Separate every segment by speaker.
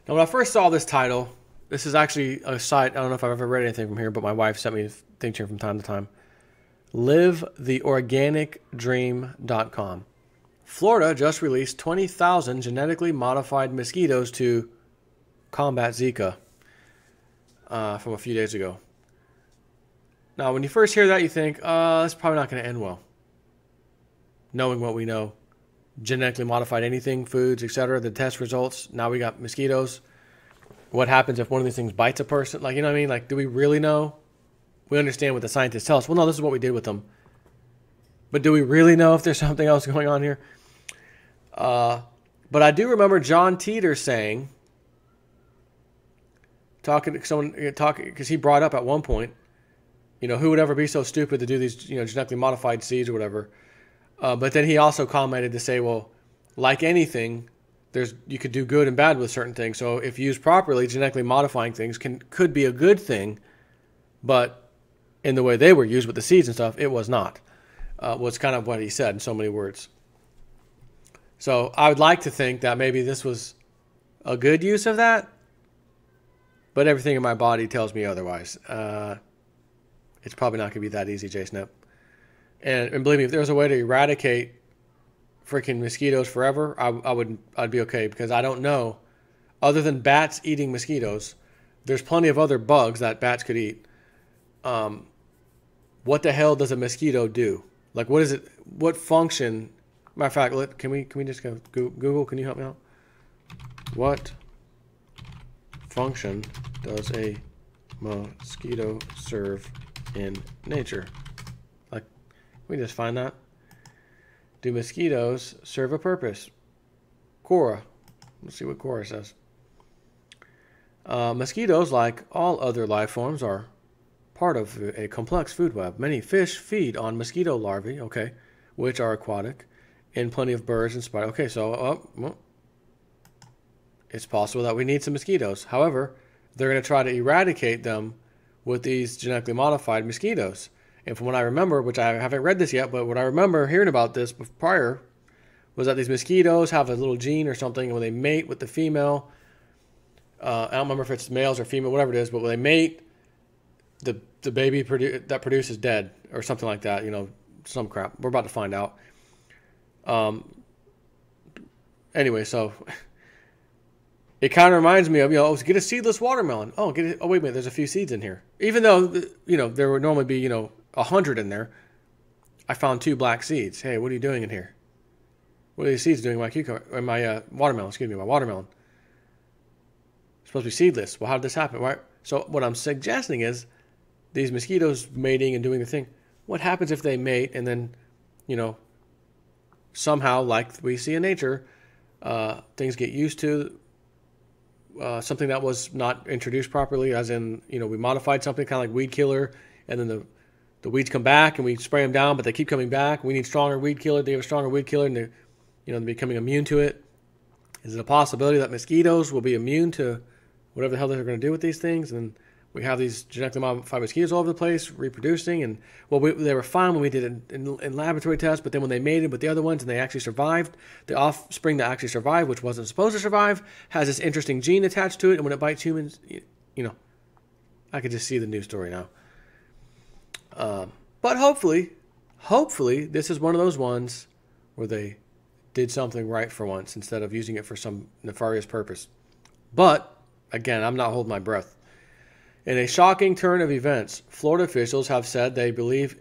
Speaker 1: Now, when I first saw this title, this is actually a site. I don't know if I've ever read anything from here, but my wife sent me things here from time to time. LiveTheOrganicDream.com. Florida just released 20,000 genetically modified mosquitoes to combat Zika from a few days ago. Now, when you first hear that, you think, that's probably not going to end well. Knowing what we know, genetically modified anything, foods, etc., the test results, now we got mosquitoes. What happens if one of these things bites a person? Like, you know what I mean? Like, do we really know? We understand what the scientists tell us. Well, no, this is what we did with them. But do we really know if there's something else going on here? But I do remember John Teeter saying, talking because he brought up at one point, who would ever be so stupid to do these, genetically modified seeds or whatever. But then he also commented to say, well, like anything, you could do good and bad with certain things. So if used properly, genetically modifying things could be a good thing, but in the way they were used with the seeds and stuff, it was not. Was kind of what he said in so many words. So I would like to think that maybe this was a good use of that, but everything in my body tells me otherwise. It's probably not going to be that easy, J-Snip. And believe me, if there was a way to eradicate freaking mosquitoes forever, I'd be okay, because I don't know, other than bats eating mosquitoes, there's plenty of other bugs that bats could eat. What the hell does a mosquito do? Like, what is it? What function? Matter of fact, can we just go Google? Can you help me out? What function does a mosquito serve in nature? Like, we just find that. Do mosquitoes serve a purpose? Quora. Let's see what Quora says. Mosquitoes, like all other life forms, are part of a complex food web. Many fish feed on mosquito larvae, which are aquatic, and plenty of birds and spiders. Okay, so well, it's possible that we need some mosquitoes. However, they're going to try to eradicate them with these genetically modified mosquitoes. And from what I remember, which I haven't read this yet, but what I remember hearing about this prior was that these mosquitoes have a little gene or something, and when they mate with the female, I don't remember if it's males or female, whatever it is, but when they mate, the baby that produces dead or something like that, some crap. We're about to find out. Anyway, so it kind of reminds me of, get a seedless watermelon. Oh, wait a minute, there's a few seeds in here. Even though, there would normally be, 100 in there, I found 2 black seeds. Hey, what are you doing in here? What are these seeds doing in my cucumber, or my watermelon? Excuse me, my watermelon. It's supposed to be seedless. Well, how did this happen? Right? So what I'm suggesting is these mosquitoes mating and doing the thing. What happens if they mate and then, somehow, like we see in nature, things get used to something that was not introduced properly, as in, we modified something kind of like weed killer, and then the weeds come back and we spray them down, but they keep coming back. We need stronger weed killer. They have a stronger weed killer, and they're becoming immune to it. Is it a possibility that mosquitoes will be immune to whatever the hell they're going to do with these things? And we have these genetically modified mosquitoes all over the place reproducing. And they were fine when we did it in laboratory tests, but then when they mated with the other ones and they actually survived, the offspring that actually survived, which wasn't supposed to survive, has this interesting gene attached to it. And when it bites humans, I could just see the news story now. But hopefully, this is one of those ones where they did something right for once instead of using it for some nefarious purpose. But, again, I'm not holding my breath. In a shocking turn of events, Florida officials have said they believe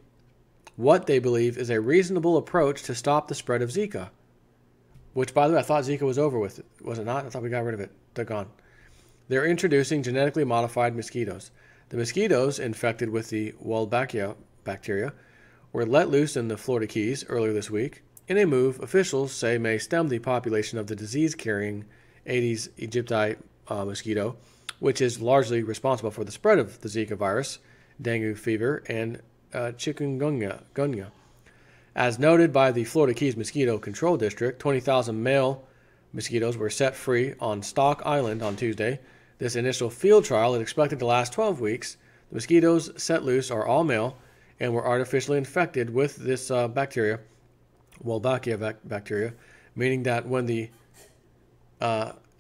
Speaker 1: what they believe is a reasonable approach to stop the spread of Zika. Which, by the way, I thought Zika was over with. Was it not? I thought we got rid of it. They're gone. They're introducing genetically modified mosquitoes. The mosquitoes infected with the Wolbachia bacteria were let loose in the Florida Keys earlier this week in a move officials say may stem the population of the disease-carrying Aedes aegypti mosquito, which is largely responsible for the spread of the Zika virus, dengue fever, and chikungunya. As noted by the Florida Keys Mosquito Control District, 20,000 male mosquitoes were set free on Stock Island on Tuesday. This initial field trial is expected to last 12 weeks. The mosquitoes set loose are all male and were artificially infected with this bacteria, Wolbachia bacteria, meaning that when the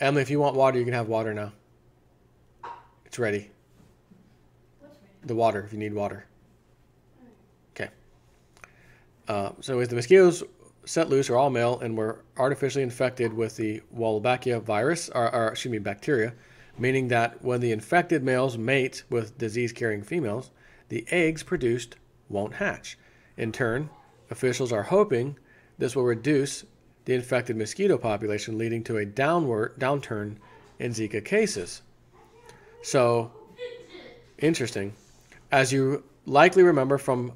Speaker 1: Emily, if you want water, you can have water now. It's ready.
Speaker 2: What's ready?
Speaker 1: The water, if you need water. Okay. So as the mosquitoes set loose are all male and were artificially infected with the Wolbachia virus, or bacteria, meaning that when the infected males mate with disease-carrying females, the eggs produced won't hatch. In turn, officials are hoping this will reduce the infected mosquito population, leading to a downturn in Zika cases. So, interesting. As you likely remember from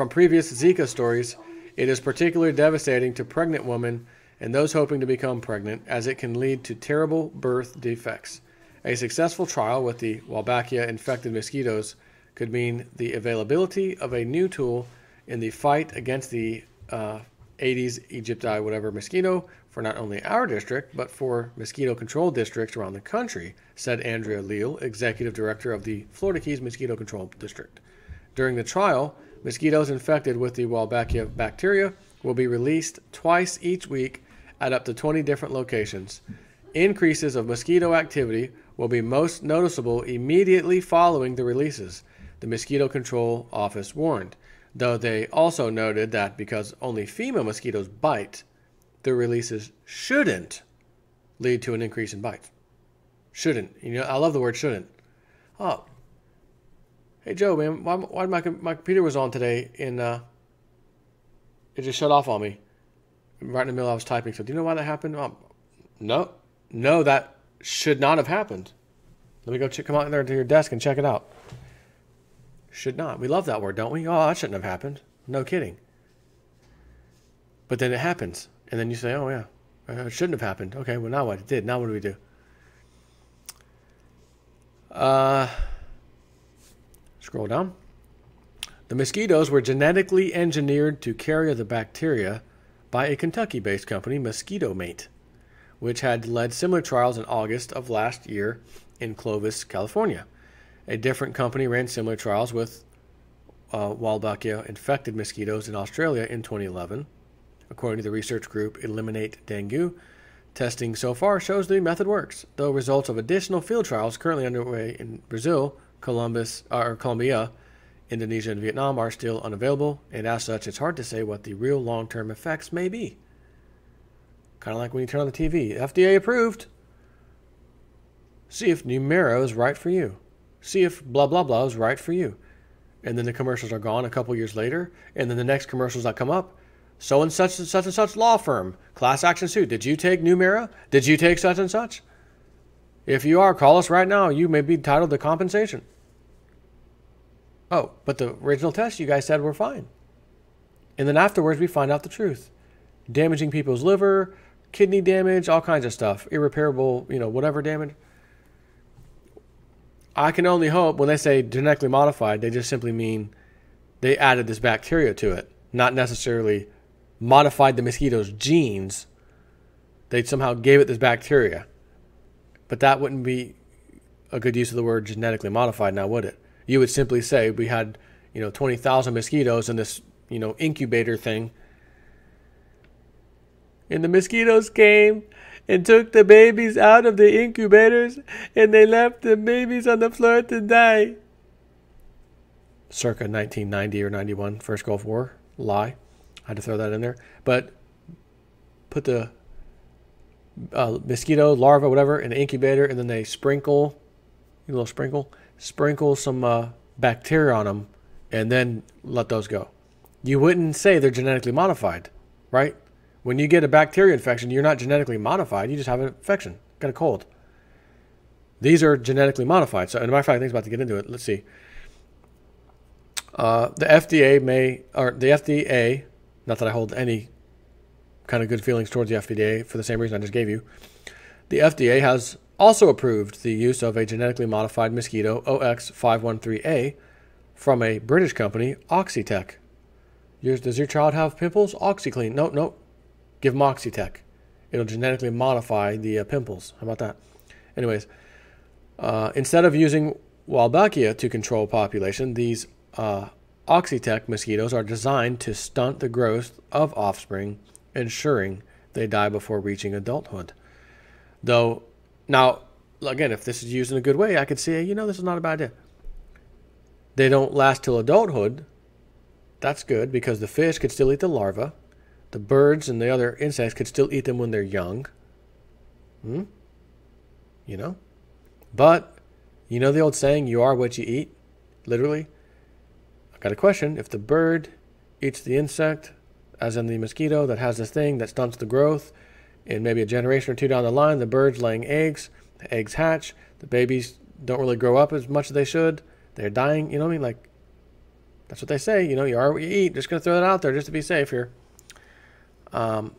Speaker 1: previous Zika stories, it is particularly devastating to pregnant women and those hoping to become pregnant, as it can lead to terrible birth defects. A successful trial with the Wolbachia-infected mosquitoes could mean the availability of a new tool in the fight against the Aedes aegypti whatever mosquito for not only our district, but for mosquito control districts around the country, said Andrea Leal, executive director of the Florida Keys Mosquito Control District. During the trial, mosquitoes infected with the Wolbachia bacteria will be released twice each week at up to 20 different locations. Increases of mosquito activity will be most noticeable immediately following the releases, the Mosquito Control Office warned, though they also noted that because only female mosquitoes bite, the releases shouldn't lead to an increase in bites. Shouldn't. You know, I love the word shouldn't. Oh, hey Joe, man, why my computer was on today and it just shut off on me right in the middle I was typing. So do you know why that happened? No, that should not have happened. Let me go come out there to your desk and check it out. Should not. We love that word, don't we? Oh, that shouldn't have happened. No kidding. But then it happens. And then you say, oh, yeah, it shouldn't have happened. Okay, well, now what? It did. Now what do we do? Scroll down. The mosquitoes were genetically engineered to carry the bacteria by a Kentucky-based company, Mosquito Mate, which had led similar trials in August of last year in Clovis, California. A different company ran similar trials with Wolbachia-infected mosquitoes in Australia in 2011. According to the research group Eliminate Dengue, testing so far shows the method works, though results of additional field trials currently underway in Brazil, Colombia, Indonesia, and Vietnam are still unavailable, and as such, it's hard to say what the real long-term effects may be. Kind of like when you turn on the TV. FDA approved. See if Numero is right for you. See if blah, blah, blah is right for you. And then the commercials are gone a couple years later, and then the next commercials that come up, so and such law firm, class action suit. Did you take Numera? Did you take such and such? If you are, call us right now. You may be entitled to compensation. Oh, but the original test you guys said were fine. And then afterwards, we find out the truth. Damaging people's liver, kidney damage, all kinds of stuff. Irreparable, whatever damage. I can only hope when they say genetically modified, they just simply mean they added this bacteria to it, not necessarily modified the mosquito's genes. They somehow gave it this bacteria. But that wouldn't be a good use of the word genetically modified now, would it? You would simply say we had, 20,000 mosquitoes in this, incubator thing. And the mosquitoes came and took the babies out of the incubators, and they left the babies on the floor to die. Circa 1990 or 91, First Gulf War. Lie. I had to throw that in there. But put the mosquito, larva, whatever, in the incubator, and then they sprinkle some bacteria on them, and then let those go. You wouldn't say they're genetically modified, right? When you get a bacteria infection, you're not genetically modified. You just have an infection, got a cold. These are genetically modified. So, and a matter of fact, I think I'm about to get into it. Let's see. The FDA, not that I hold any kind of good feelings towards the FDA for the same reason I just gave you. The FDA has also approved the use of a genetically modified mosquito, OX513A, from a British company, Oxitec. Does your child have pimples? OxyClean. No. Give them Oxitec. It'll genetically modify the pimples. How about that? Anyways, instead of using Wolbachia to control population, these Oxitec mosquitoes are designed to stunt the growth of offspring, ensuring they die before reaching adulthood. Though, now, again, if this is used in a good way, I could say, this is not a bad idea. They don't last till adulthood. That's good because the fish could still eat the larva. The birds and the other insects could still eat them when they're young. But, the old saying, you are what you eat? Literally. I got a question. If the bird eats the insect, as in the mosquito that has this thing that stunts the growth, and maybe a generation or two down the line, the bird's laying eggs, the eggs hatch, the babies don't really grow up as much as they should, they're dying, you know what I mean? Like, that's what they say, you are what you eat. Just going to throw that out there just to be safe here. Though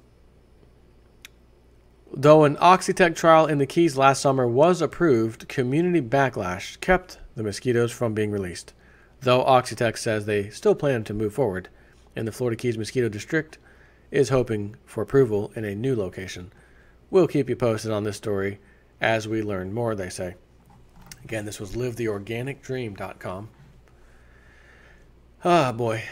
Speaker 1: an Oxitec trial in the Keys last summer was approved, community backlash kept the mosquitoes from being released. Though Oxitec says they still plan to move forward, and the Florida Keys Mosquito District is hoping for approval in a new location. We'll keep you posted on this story as we learn more, they say. Again, this was livetheorganicdream.com. Ah, boy.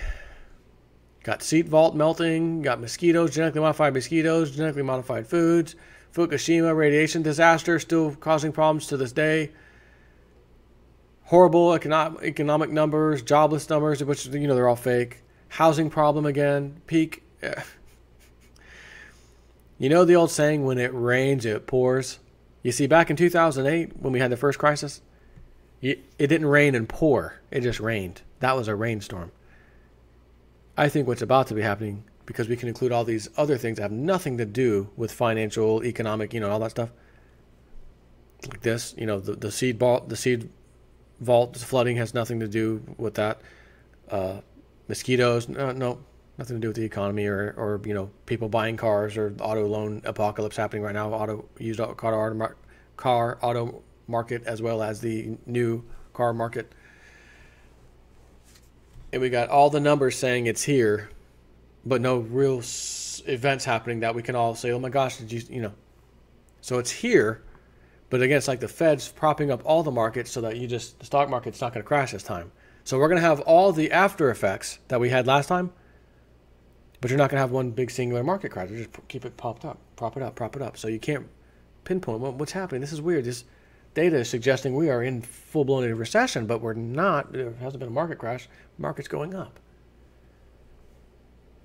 Speaker 1: Got seat vault melting, got mosquitoes, genetically modified foods, Fukushima radiation disaster still causing problems to this day. Horrible economic numbers, jobless numbers, which, they're all fake. Housing problem again, peak. The old saying, when it rains, it pours. You see, back in 2008, when we had the first crisis, it didn't rain and pour. It just rained. That was a rainstorm. I think what's about to be happening, because we can include all these other things that have nothing to do with financial, economic, all that stuff. Like this, the seed vault flooding has nothing to do with that. Mosquitoes, no, nothing to do with the economy or people buying cars or auto loan apocalypse happening right now. Auto market as well as the new car market. And we got all the numbers saying it's here, but no real events happening that we can all say, oh my gosh, did you. So it's here, but again, it's like the Fed's propping up all the markets so that the stock market's not going to crash this time. So we're going to have all the after effects that we had last time, but you're not going to have one big singular market crash. You just keep it prop it up. So you can't pinpoint what's happening. This is weird. This data is suggesting we are in full-blown recession, but we're not. There hasn't been a market crash. Market's going up.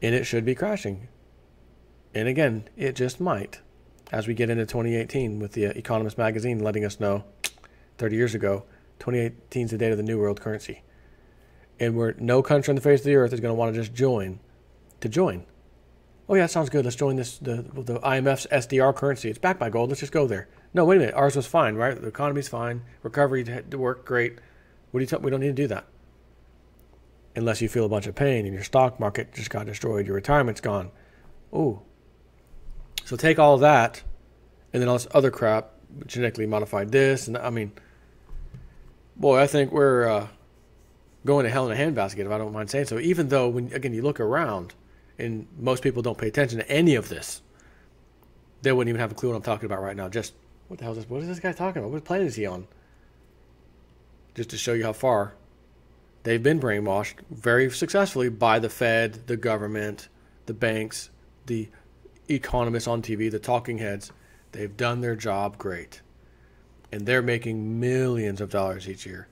Speaker 1: And it should be crashing. And again, it just might, as we get into 2018 with the Economist magazine letting us know 30 years ago, 2018 is the date of the new world currency. And where no country on the face of the earth is going to want to just join. Oh yeah, that sounds good. Let's join the IMF's SDR currency. It's backed by gold. Let's just go there. No, wait a minute. Ours was fine, right? The economy's fine. Recovery to work great. We don't need to do that. Unless you feel a bunch of pain and your stock market just got destroyed. Your retirement's gone. Ooh. So take all of that and then all this other crap, genetically modified this. And boy, I think we're going to hell in a handbasket, if I don't mind saying so. Even though, when you look around and most people don't pay attention to any of this, they wouldn't even have a clue what I'm talking about right now. Just, what the hell is this? What is this guy talking about? What planet is he on? Just to show you how far they've been brainwashed very successfully by the Fed, the government, the banks, the economists on TV, the talking heads. They've done their job great. And they're making millions of dollars each year,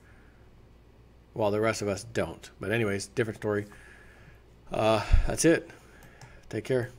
Speaker 1: while the rest of us don't. But anyways, different story. That's it. Take care.